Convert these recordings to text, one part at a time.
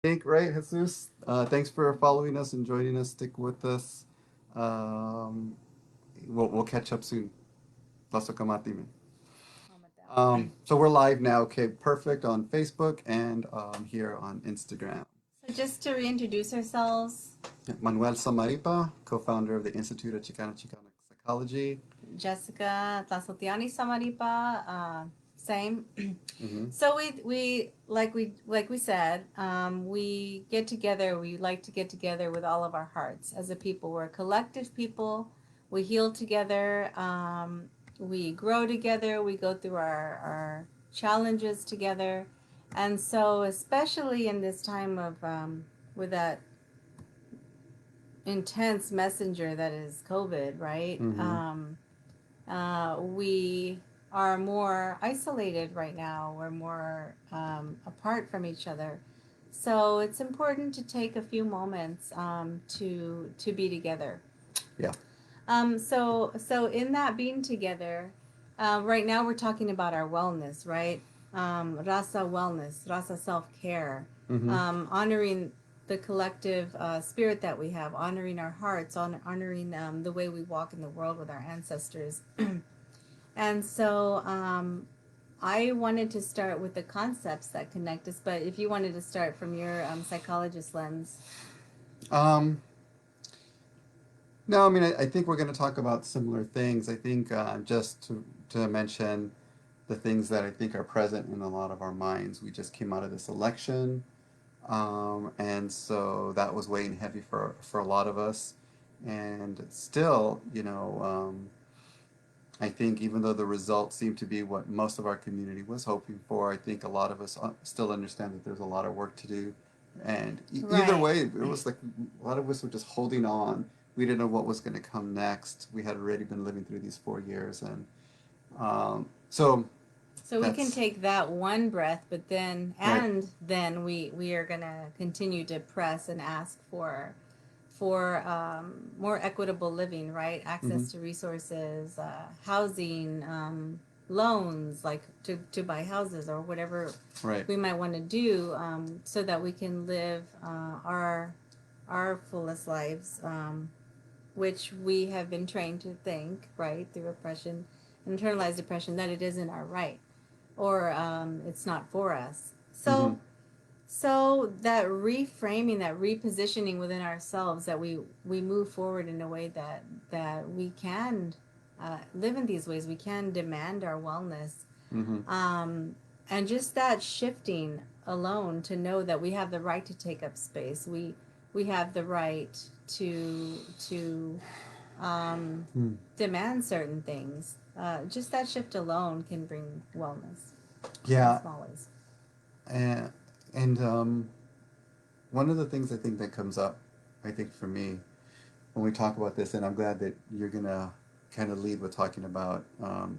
think, right, Jesus? Thanks for following us and joining us. Stick with us. Um, we'll catch up soon. Lasso kamati, man. So we're live now. Okay, perfect on Facebook and here on Instagram. So just to reintroduce ourselves, Manuel Samaripa, co-founder of the Institute of Chicana Psychology. Jessica Tlasotiani Samaripa, same. Mm-hmm. So we said, we get together. We like to get together with all of our hearts as a people. We're a collective people. We heal together. We grow together. We go through our challenges together, and so especially in this time of with that intense messenger that is COVID, right? Mm-hmm. We are more isolated right now. We're more apart from each other. So it's important to take a few moments to be together. Yeah. So in that being together, right now we're talking about our wellness, right? Rasa wellness, rasa self care, Mm-hmm. honoring the collective spirit that we have, honoring our hearts, honoring the way we walk in the world with our ancestors. And so I wanted to start with the concepts that connect us, but if you wanted to start from your psychologist lens. Um, no, I mean, I think we're going to talk about similar things. I think just to mention the things that I think are present in a lot of our minds. We just came out of this election. And so that was weighing heavy for a lot of us. And still, I think even though the results seem to be what most of our community was hoping for, I think a lot of us still understand that there's a lot of work to do. And either Right. way, it was like a lot of us were just holding on. We didn't know what was going to come next. We had already been living through these 4 years, and so So we can that's take that one breath, but then right. we are gonna continue to press and ask for more equitable living, right? Mm-hmm. Access to resources, housing, loans, like to buy houses or whatever Right. we might want to do, so that we can live our fullest lives, which we have been trained to think, right, through oppression, internalized oppression, that it isn't our right or it's not for us. Mm-hmm. So that reframing, that repositioning within ourselves, that we move forward in a way that we can live in these ways. We can demand our wellness, Mm-hmm. um, and just that shifting alone to know that we have the right to take up space. We have the right to Mm. demand certain things. Just that shift alone can bring wellness in Yeah, small ways. and and one of the things I think that comes up, I think for me, when we talk about this, and I'm glad that you're gonna kind of lead with talking about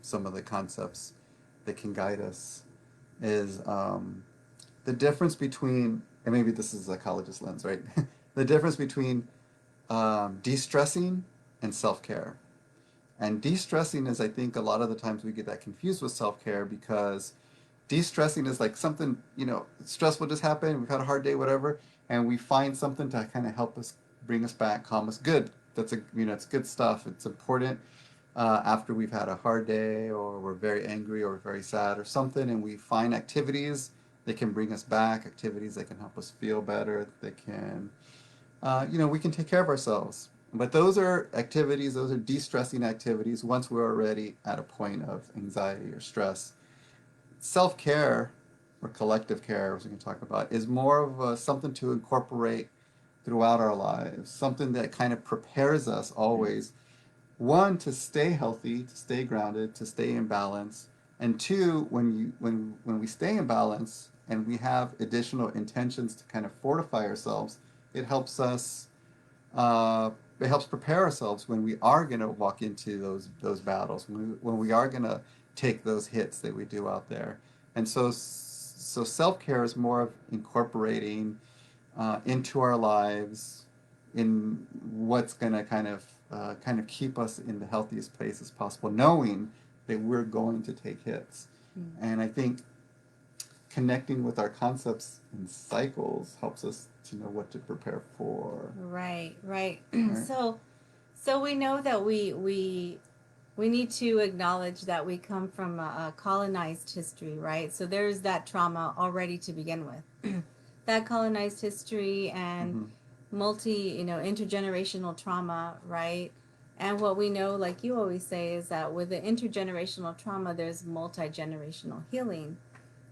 some of the concepts that can guide us, is the difference between, and maybe this is a psychologist lens, right? The difference between de-stressing and self-care. And de-stressing is, I think, a lot of the times we get that confused with self-care because de-stressing is like something, stressful just happened, we've had a hard day, whatever, and we find something to kind of help us, bring us back, calm us. Good. It's good stuff. It's important after we've had a hard day or we're very angry or very sad or something, and we find activities that can bring us back, activities that can help us feel better, that can we can take care of ourselves. But those are activities, those are de-stressing activities once we're already at a point of anxiety or stress. Self-care, or collective care, as we can talk about, is more of something to incorporate throughout our lives, something that kind of prepares us always, one, to stay healthy, to stay grounded, to stay in balance, and two, when we stay in balance and we have additional intentions to kind of fortify ourselves, it helps us uh, it helps prepare ourselves when we are going to walk into those battles, when we are going to take those hits that we do out there. And so self care is more of incorporating into our lives in what's going to kind of keep us in the healthiest place as possible, knowing that we're going to take hits. Mm. And I think connecting with our concepts and cycles helps us to know what to prepare for. Right, right. Right. So we know that we need to acknowledge that we come from a colonized history, right? So there's that trauma already to begin with. That colonized history and Mm-hmm. intergenerational trauma, right? And what we know, like you always say, is that with the intergenerational trauma, there's multi-generational healing,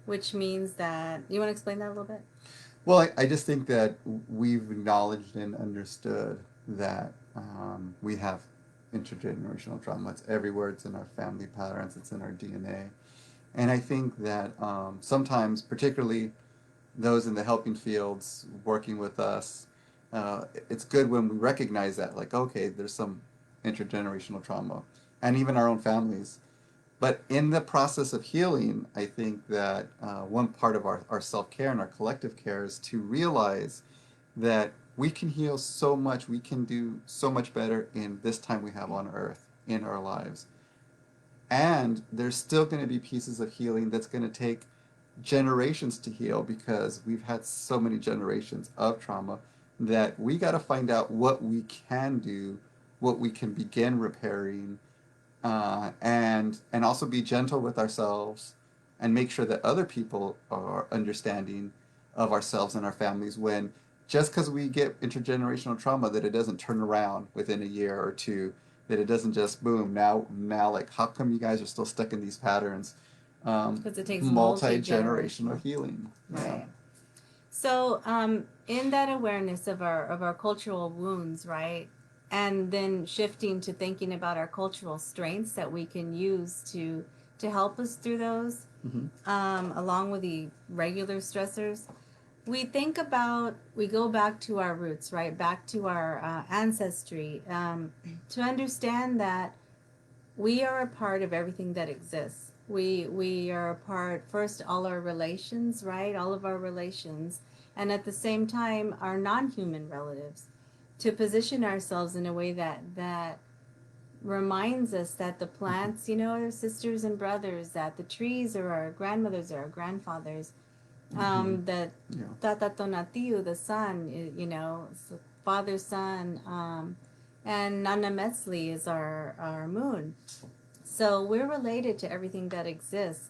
which means that, you want to explain that a little bit? Well, I just think that we've acknowledged and understood that we have intergenerational trauma. It's everywhere. It's in our family patterns. It's in our DNA. And I think that sometimes, particularly those in the helping fields working with us, it's good when we recognize that, like, okay, there's some intergenerational trauma, and even our own families. But in the process of healing, I think that one part of our self care and our collective care is to realize that we can heal so much, we can do so much better in this time we have on earth in our lives. And there's still going to be pieces of healing that's going to take generations to heal because we've had so many generations of trauma that we got to find out what we can do, what we can begin repairing, and also be gentle with ourselves and make sure that other people are understanding of ourselves and our families when just because we get intergenerational trauma that it doesn't turn around within a year or two, that it doesn't just boom now like how come you guys are still stuck in these patterns. Because it takes Multi-generational multi-generational. healing. Yeah. Right. So, in that awareness of our cultural wounds, right, and then shifting to thinking about our cultural strengths that we can use to help us through those, Mm-hmm. along with the regular stressors, we go back to our roots, right, back to our ancestry, to understand that we are a part of everything that exists. We are a part, first, all our relations, right? All of our relations, and at the same time our non-human relatives, to position ourselves in a way that reminds us that the Mm-hmm. plants, are our sisters and brothers, that the trees are our grandmothers or our grandfathers, Mm-hmm. that Yeah. Tatatonatiu, the sun, father, son, and Nana Metzli is our moon. So we're related to everything that exists.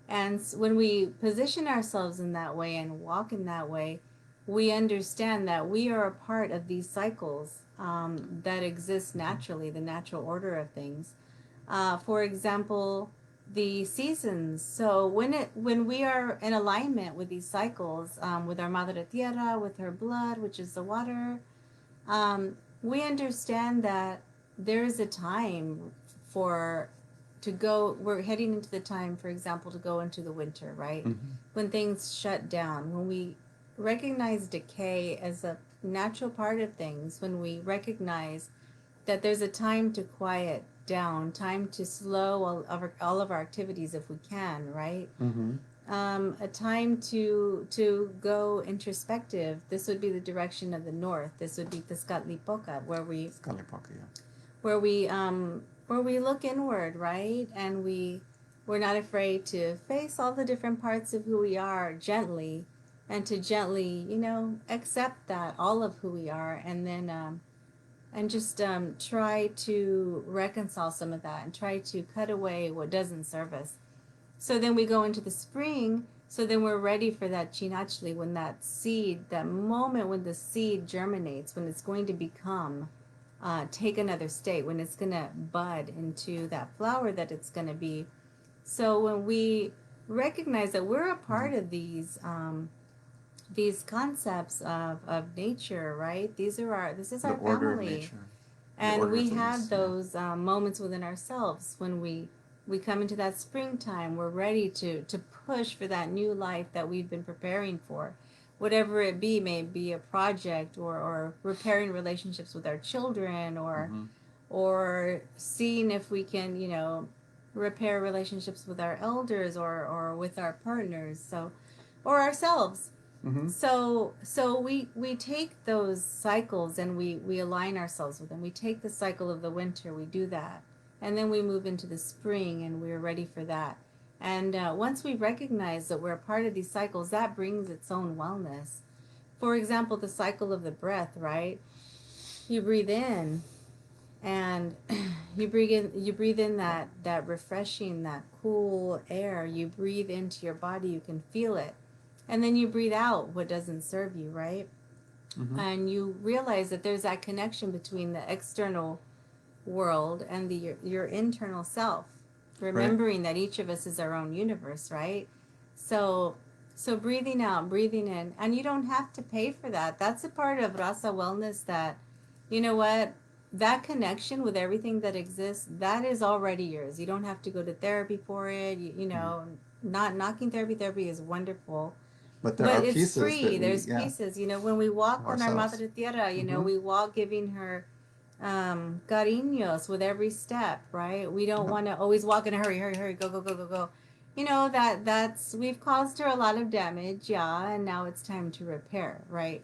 And when we position ourselves in that way and walk in that way, we understand that we are a part of these cycles that exist naturally, the natural order of things. For example, the seasons. So when we are in alignment with these cycles, with our Madre Tierra, with her blood, which is the water, we understand that there is a time for to go. We're heading into the time, for example, to go into the winter, right? Mm-hmm. When things shut down, when we recognize decay as a natural part of things, when we recognize that there's a time to quiet down, time to slow all of our activities if we can, right? Mm-hmm. A time to go introspective. This would be the direction of the north. This would be Tezcatlipoca, Scalipoca, yeah. where we look inward, right? And we're not afraid to face all the different parts of who we are gently, and to gently, accept that all of who we are, and then and just try to reconcile some of that and try to cut away what doesn't serve us. So then we go into the spring. So then we're ready for that chinachli, when that seed, that moment when the seed germinates, when it's going to become, take another state, when it's going to bud into that flower that it's going to be. So when we recognize that we're a Mm-hmm. part of these concepts of nature, right? This is The our order of family, nature, the and order of we have things, yeah. those moments within ourselves when we come into that springtime. We're ready to push for that new life that we've been preparing for, whatever it be. May be a project, or repairing relationships with our children, Mm-hmm. or seeing if we can, repair relationships with our elders, or with our partners, so, or ourselves. Mm-hmm. So we take those cycles and we align ourselves with them. We take the cycle of the winter, we do that, and then we move into the spring and we're ready for that. And once we recognize that we're a part of these cycles, that brings its own wellness. For example, the cycle of the breath, right? You breathe in, and you breathe in that refreshing, that cool air. You breathe into your body, you can feel it, and then you breathe out what doesn't serve you, right? Mm-hmm. And you realize that there's that connection between the external world and your internal self, Right. remembering that each of us is our own universe, right? So so breathing out, breathing in, and you don't have to pay for that. That's a part of Rasa wellness that, you know what, that connection with everything that exists, that is already yours. You don't have to go to therapy for it. You Mm-hmm. know, not knocking therapy. Therapy is wonderful, But there but are it's pieces that free. we, There's yeah, pieces. You know, when we walk of on our ourselves. Madre Tierra, you know, Mm-hmm. we walk giving her cariños with every step, right? We don't Yep. want to always walk in a hurry, hurry, hurry, go, go, go, go, go. You know, that's we've caused her a lot of damage, yeah, and now it's time to repair, right?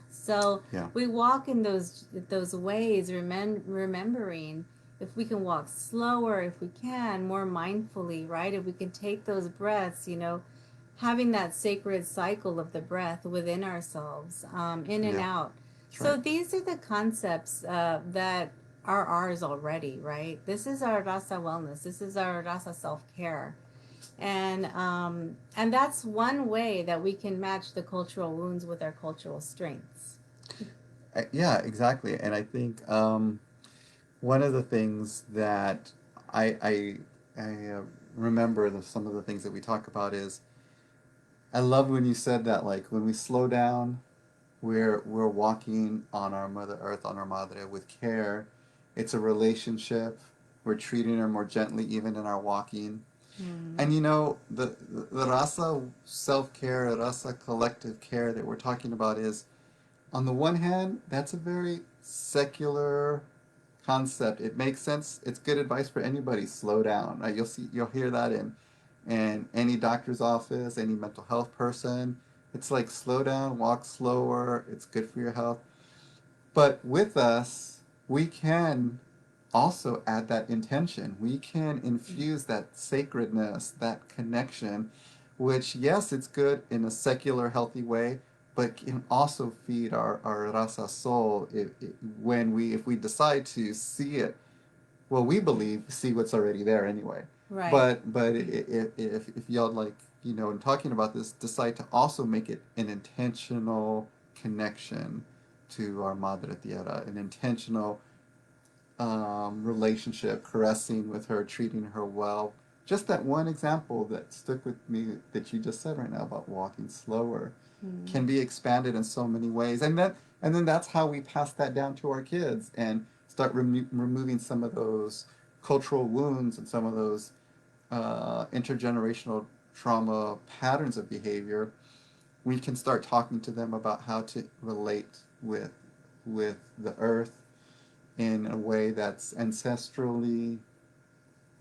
So Yeah. we walk in those ways, remembering if we can walk slower, if we can more mindfully, right? If we can take those breaths, you know, having that sacred cycle of the breath within ourselves, in and Yeah. out. That's So right. these are the concepts that are ours already, right? This is our rasa wellness. This is our rasa self care, and that's one way that we can match the cultural wounds with our cultural strengths. Yeah, exactly. And I think one of the things that I remember some of the things that we talk about is I love when you said that, like when we slow down, we're walking on our Mother Earth, on our Madre with care. It's a relationship. We're treating her more gently even in our walking. Hmm. And you know, the rasa self care, rasa collective care that we're talking about is, on the one hand, that's a very secular concept. It makes sense. It's good advice for anybody. Slow down. Right? You'll hear that in any doctor's office, any mental health person. It's like slow down, walk slower. It's good for your health. But with us, we can also add that intention. We can infuse that sacredness, that connection, which, yes, it's good in a secular, healthy way, but can also feed our rasa soul if we decide to see it. Well, we believe see what's already there anyway. Right. But if y'all, like, in talking about this, decide to also make it an intentional connection to our Madre Tierra, an intentional relationship, caressing with her, treating her well. Just that one example that stuck with me that you just said right now about walking slower Hmm. can be expanded in so many ways, and then that's how we pass that down to our kids and start removing some of those cultural wounds and some of those intergenerational trauma patterns of behavior. We can start talking to them about how to relate with the earth in a way that's ancestrally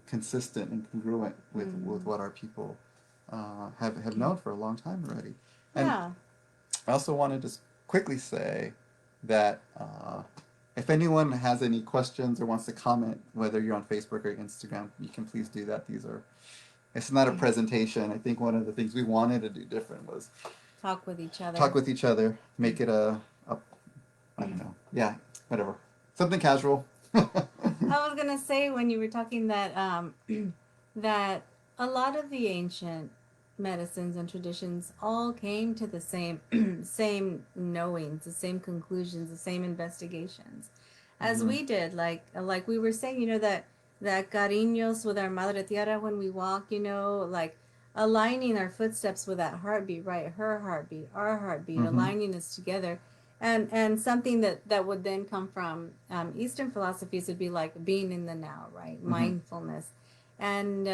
consistent and congruent with Hmm. what our people have known for a long time already. And Yeah. I also wanted to quickly say that if anyone has any questions or wants to comment, whether you're on Facebook or Instagram, you can please do that. It's not a presentation. I think one of the things we wanted to do different was Talk with each talk other. with each other, make it a I don't know, yeah, whatever, something casual. I was gonna say when you were talking that that a lot of the ancient medicines and traditions all came to the same same knowings, the same conclusions, the same investigations as Hmm. we did. Like we were saying, you know, that cariños with our Madre Tierra when we walk, you know, like aligning our footsteps with that heartbeat, right? Her heartbeat, our heartbeat, Hmm. aligning us together, and something that would then come from Eastern philosophies would be like being in the now, right? Hmm. Mindfulness, and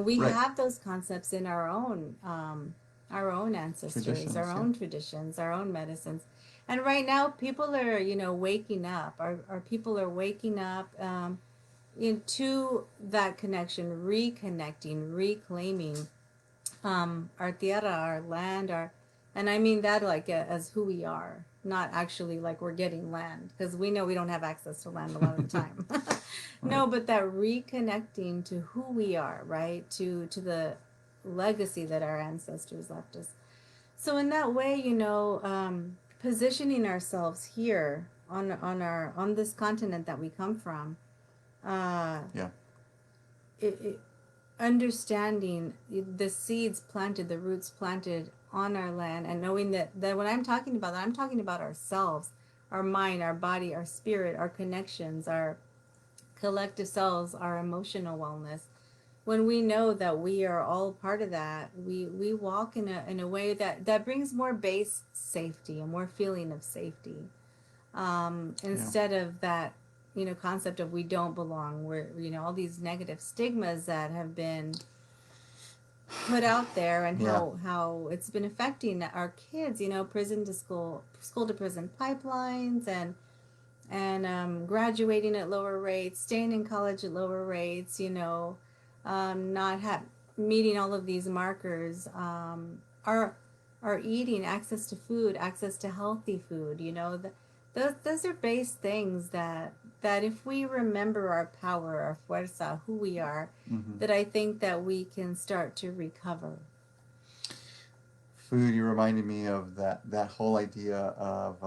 we Right. have those concepts in our own ancestors, our Traditions, yeah. own traditions, our own medicines. And right now, people are, you know, waking up. Our people are waking up into that connection, reconnecting, reclaiming our tierra, our land, And I mean that like as who we are, not actually like we're getting land, because we know we don't have access to land a lot of the time. Right. No, but that reconnecting to who we are, right? To the legacy that our ancestors left us. So in that way, positioning ourselves here on this continent that we come from, uh, Yeah. it understanding the seeds planted, the roots planted on our land, and knowing that when I'm talking about that, I'm talking about ourselves, our mind, our body, our spirit, our connections, our collective selves, our emotional wellness. When we know that we are all part of that, we walk in a way that brings more base safety, a more feeling of safety, Yeah. instead of that concept of we don't belong, where all these negative stigmas that have been put out there, and Yeah. how it's been affecting our kids, prison to school, school to prison pipelines, and graduating at lower rates, staying in college at lower rates, not meeting all of these markers, are eating, access to food, access to healthy food, those are base things that if we remember our power, our fuerza, who we are, Hmm. that I think that we can start to recover. Food, you reminded me of that whole idea of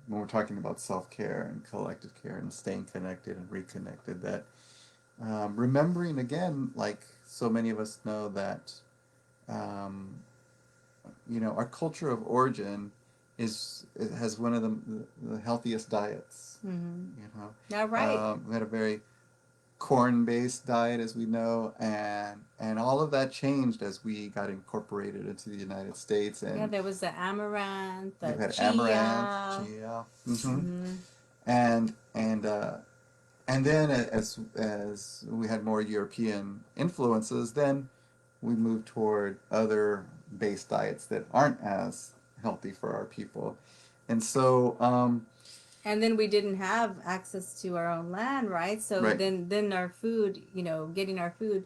when we're talking about self care and collective care and staying connected and reconnected. That remembering again, like so many of us know that um, our culture of origin is it has one of the healthiest diets. Mm-hmm. You All know, right. we had a very corn-based diet, as we know, and all of that changed as we got incorporated into the United States, Yeah, and there was the amaranth, you the had amaranth, chia. chia, Mm-hmm. and and then as we had more European influences, then we moved toward other based diets that aren't as healthy for our people, and so And then we didn't have access to our own land, right? So right, then our food, getting our food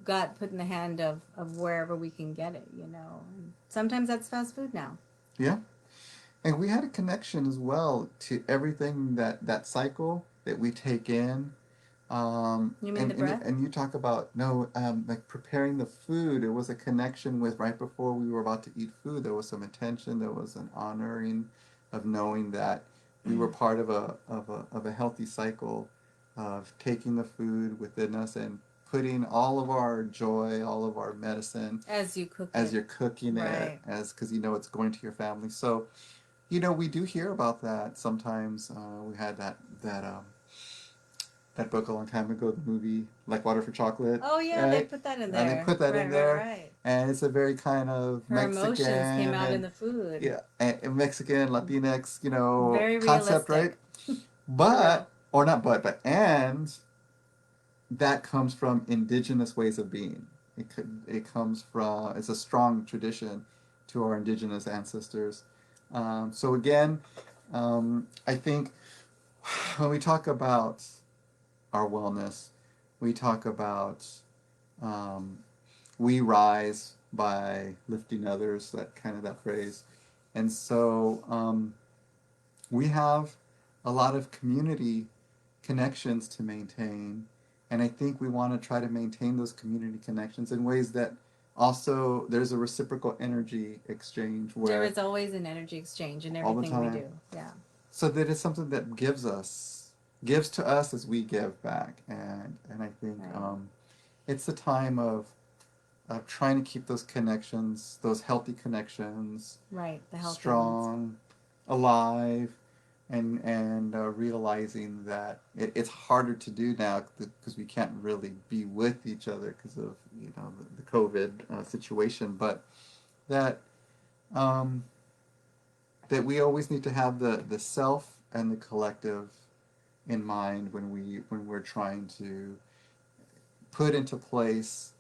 got put in the hand of wherever we can get it, And sometimes that's fast food now. yeah. And we had a connection as well to everything that cycle that we take in. You mean the breath? And you talk about no, like preparing the food. It was a connection with right before we were about to eat food. There was some intention. There was an honoring of knowing that we were part of a healthy cycle of taking the food within us and putting all of our joy, all of our medicine As you cook as it. you're cooking it, Right. as because it's going to your family. So we do hear about that sometimes. We had that book a long time ago, the movie Like Water for Chocolate, Oh yeah, they right? put that in And they there. put that Right, in right, there, right. and it's a very kind of Her emotions came Mexican out in and the food. yeah, and Mexican Latinx, Very concept, right? realistic. For real. But or not, but and that comes from indigenous ways of being. It comes from it's a strong tradition to our indigenous ancestors. So again, I think when we talk about our wellness, we talk about um, we rise by lifting others. That kind of that phrase, and so we have a lot of community connections to maintain, and I think we want to try to maintain those community connections in ways that also there's a reciprocal energy exchange There where is always an energy exchange in all the everything we time do. Yeah. so that it's something that gives to us as we give back, and I think Right. it's a time of trying to keep those connections, those healthy connections, Right. The healthy ones. strong, alive, and realizing that it's harder to do now because we can't really be with each other because of the COVID situation, but that um, that we always need to have the self and the collective in mind when we're trying to put into place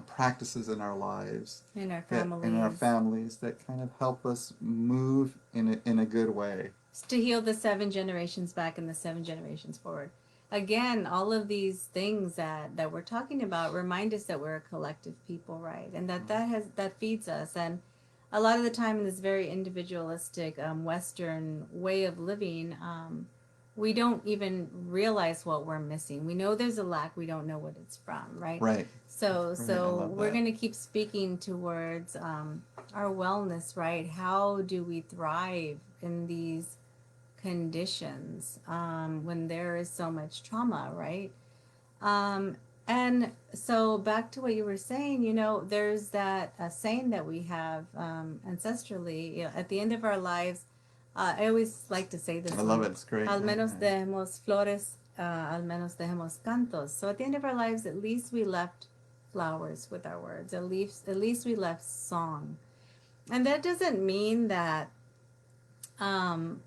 practices in our lives In our that in our families. families that kind of help us move in a good way. To heal the 7 generations back and the 7 generations forward. Again, all of these things that we're talking about remind us that we're a collective people, right? And that feeds us. And a lot of the time in this very individualistic Western way of living, we don't even realize what we're missing. We know there's a lack. We don't know what it's from, right? Right. Right. I So love we're that. going to keep speaking towards our wellness, right? How do we thrive in these conditions when there is so much trauma, right? Um, and so back to what you were saying, there's that saying that we have ancestrally, at the end of our lives. I always like to say I this love one: it. It's great. al menos dejemos flores, al menos dejemos cantos. So at the end of our lives, at least we left flowers with our words. At least we left song. And that doesn't mean um,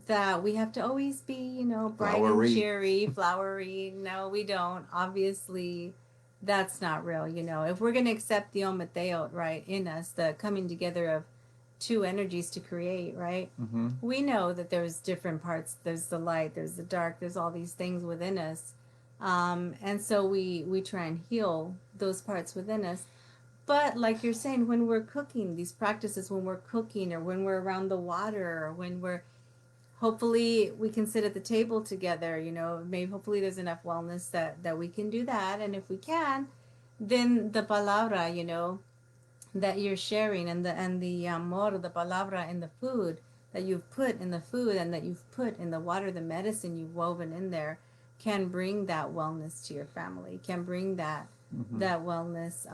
that we have to always be, bright and Flowery. cheery, flowery. No, we don't. Obviously, that's not real. If we're going to accept the Ometeot, right, in us, the coming together of two energies to create, right? Mm-hmm. We know that there's different parts. There's the light, there's the dark, there's all these things within us. And so we try and heal those parts within us. But like you're saying, when we're cooking, these practices, when we're cooking or when we're around the water or when we're hopefully we can sit at the table together, maybe hopefully there's enough wellness that we can do that. And if we can, then the palabra, that you're sharing, and the amor, the palabra in the food that you've put in the food and that you've put in the water, the medicine you've woven in there, can bring that wellness to your family, can bring that Mm-hmm. that wellness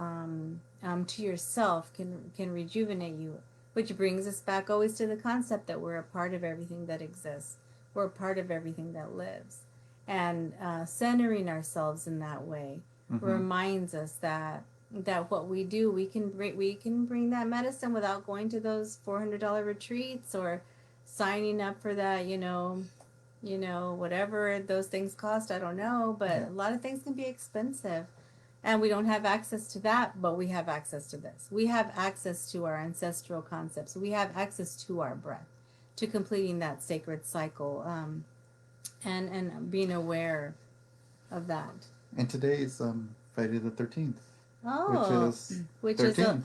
to yourself, can rejuvenate you, which brings us back always to the concept that we're a part of everything that exists, we're a part of everything that lives, and centering ourselves in that way Mm-hmm. reminds us that what we do, we can bring that medicine without going to those $400 retreats or signing up for that, whatever those things cost. I don't know, but Yeah. a lot of things can be expensive, and we don't have access to that. But we have access to this. We have access to our ancestral concepts. We have access to our breath, to completing that sacred cycle, and being aware of that. And today is Friday the 13th, which Oh, is which is a, 13.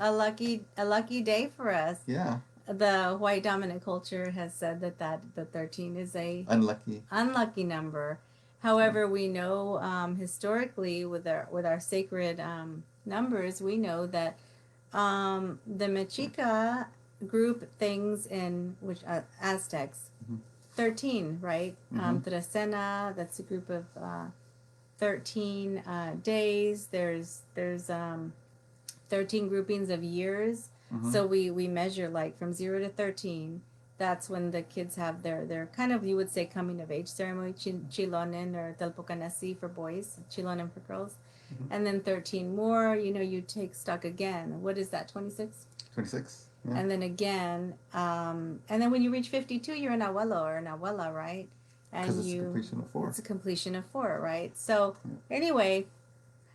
a lucky day for us. Yeah. The white dominant culture has said that the 13 is a Unlucky. unlucky number. So. However, we know historically with our sacred numbers, we know that the Mexica group things in which Aztecs Mm-hmm. 13, right? Mm-hmm. Trecena, that's a group of 13 days. There's 13 groupings of years. Mm-hmm. So we measure like from 0 to 13. That's when the kids have their kind of, you would say, coming of age ceremony, chilonen or telpocanesi for boys, chilonen for girls. Mm-hmm. And then 13 more, you take stock again. What is that, 26? 26. Yeah. And then again, and then when you reach 52, you're an abuelo or an abuela, right? Because And it's a completion of 4. it's a completion of 4, right? So Yeah. anyway,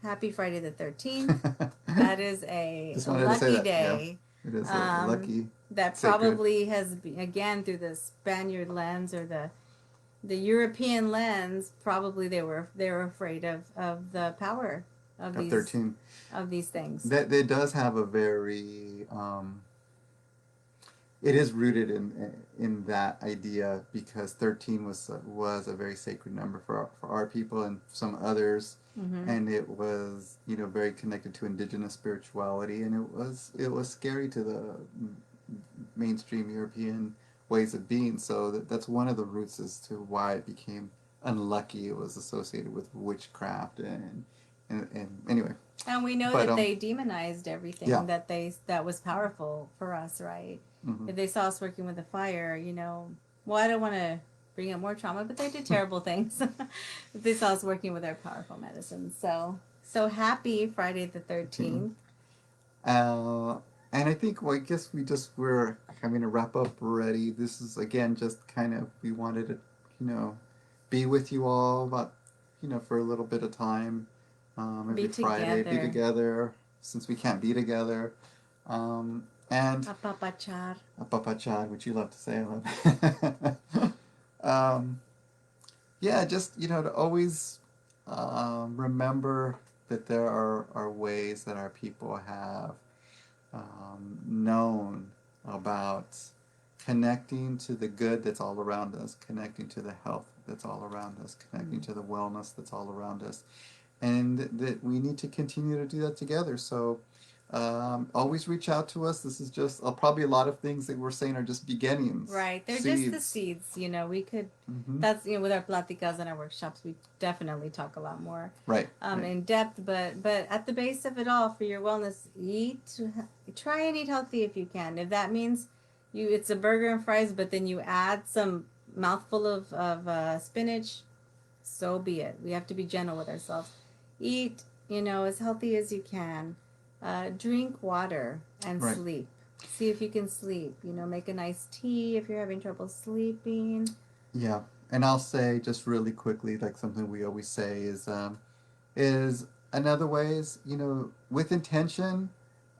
happy Friday the 13th. That is a Just wanted to say lucky that. Yeah. day. It is a Um, lucky, that sacred. probably has been, again, through the Spaniard lens or the European lens. Probably they were afraid of the power of Of these 13. of these things. That it does have a very it is rooted in that idea because 13 was a very sacred number for our people and some others, Mm-hmm. and it was very connected to indigenous spirituality, and it was scary to the mainstream European ways of being. So that's one of the roots as to why it became unlucky. It was associated with witchcraft and anyway. And we know But that they demonized everything yeah. that was powerful for us, right? Mm-hmm. If they saw us working with the fire, well, I don't want to bring up more trauma, but they did terrible things. If they saw us working with our powerful medicines. So happy Friday the 13th. Uh, and I think, well, I guess we're having to wrap up already. This is again just kind of we wanted to, you know, be with you all, about, for a little bit of time, Be every Friday, be together. together since we can't be together, and Apapachar. apapachad, which you love to say, I love. um, yeah, just to always remember that there are ways that our people have known about connecting to the good that's all around us, connecting to the health that's all around us, connecting Mm. to the wellness that's all around us, and that we need to continue to do that together. So always reach out to us. This is just probably a lot of things that we're saying are just beginnings, Right. They're just the seeds. seeds, we could, Hmm. that's, with our platicas and our workshops, we definitely talk a lot more Right, right, in depth, but at the base of it all, for your wellness, try and eat healthy if you can. If that means it's a burger and fries, but then you add some mouthful of spinach, so be it. We have to be gentle with ourselves. Eat, as healthy as you can. Drink water and right. sleep. See if you can sleep. Make a nice tea if you're having trouble sleeping. Yeah, and I'll say just really quickly, like something we always say is another way is with intention,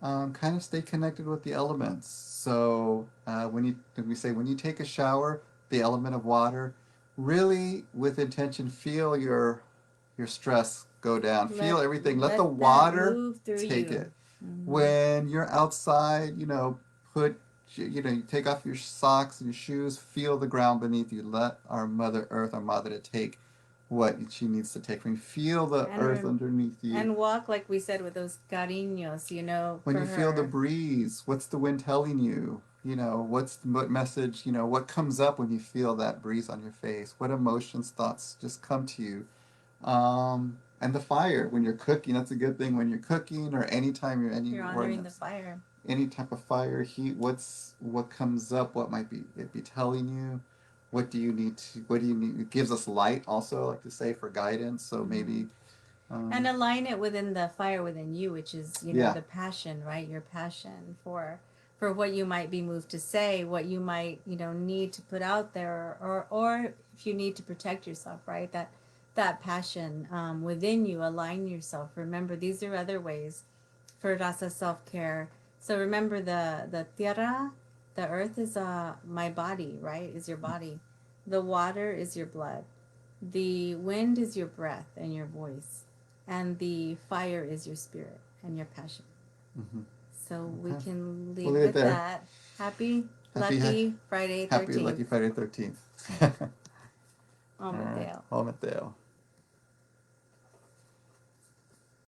kind of stay connected with the elements. So when we say when you take a shower, the element of water, really with intention, feel your stress go down. Feel everything. Let the Let that water move through take you. it. Hmm. When you're outside, put you take off your socks and your shoes. Feel the ground beneath you. Let our Mother Earth, our Mother, to take what she needs to take from you. Feel the earth And underneath you. and walk like we said with those cariños, When for you feel the her. breeze, what's the wind telling you? What message, what comes up when you feel that breeze on your face? What emotions, thoughts just come to you? And the fire, when you're cooking, that's a good thing when you're cooking or anytime you're You're anywhere in honoring the this, fire. any type of fire, heat, what comes up, what might be it be telling you? What do you need? It gives us light also, like to say, for guidance. So Hmm. maybe And um, align it within the fire within you, which is yeah, the passion, right? Your passion for what you might be moved to say, what you might need to put out there, or if you need to protect yourself, right? That passion within you, align yourself. Remember, these are other ways for rasa self-care. So remember, the tierra, the earth, is my body, right? Is your body. The water is your blood. The wind is your breath and your voice, and the fire is your spirit and your passion. hmm. So we Okay, can we'll leave leave it with there. that. Happy, Happy lucky Friday Happy 13th. Lucky Friday 13th. Oh, All right, Mateo. Home Mateo.